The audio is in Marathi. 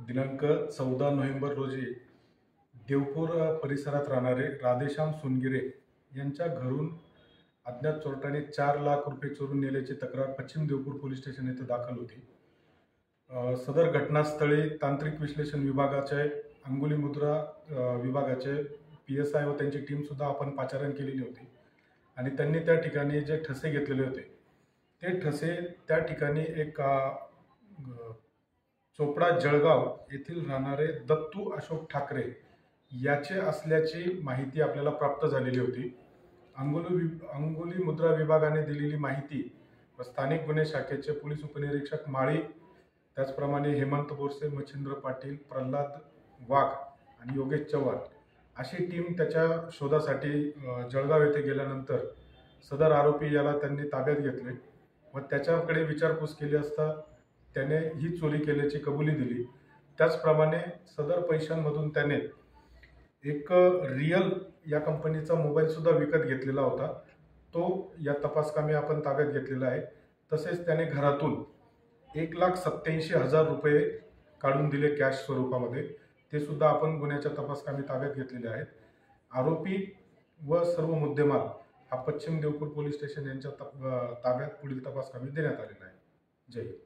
दिनांक 14 नोव्हेंबर रोजी देवपूर परिसरात राहणारे राधेश्याम सोनगिरे यांच्या घरून अज्ञात चोरट्याने 4 लाख रुपये चोरून नेल्याची तक्रार पश्चिम देवपूर पोलीस स्टेशन येथे दाखल होती। सदर घटनास्थळी तांत्रिक विश्लेषण विभागाचे अंगुली मुद्रा विभागाचे PSI व त्यांची टीम सुद्धा आपण पाचारण केलेली होती आणि त्यांनी त्या ठिकाणी जे ठसे घेतलेले होते ते ठसे त्या ठिकाणी एक चोपडा जळगाव येथील राहणारे दत्तू अशोक ठाकरे याचे असल्याची माहिती आपल्याला प्राप्त झालेली होती। अंगुली मुद्रा विभागाने दिलेली माहिती व स्थानिक गुन्हे शाखेचे पोलीस उपनिरीक्षक माळी, त्याचप्रमाणे हेमंत बोरसे, मच्छिंद्र पाटील, प्रल्हाद वाघ आणि योगेश चव्हाण अशी टीम त्याच्या शोधासाठी जळगाव येथे गेल्यानंतर सदर आरोपी याला त्यांनी ताब्यात घेतले व त्याच्याकडे विचारपूस केली असता त्याने ही चोरी केल्याची कबुली दिली। त्याचप्रमाणे सदर पैशांमधून त्याने एक रियल या कंपनीचा मोबाईल सुद्धा विकत घेतलेला होता, तो या तपासकामी आपण ताब्यात घेतलेला आहे। तसेच त्याने घरातून 1,87,000 रुपये काढून दिले कॅश स्वरूपामध्ये, ते सुद्धा आपण गुन्ह्याच्या तपासकामी ताब्यात घेतलेले आहेत। आरोपी व सर्व मुद्देमाल हा पश्चिम देवपूर पोलीस स्टेशन यांच्या ताब्यात पुढील तपासकामी देण्यात आलेला आहे। जय हिंद।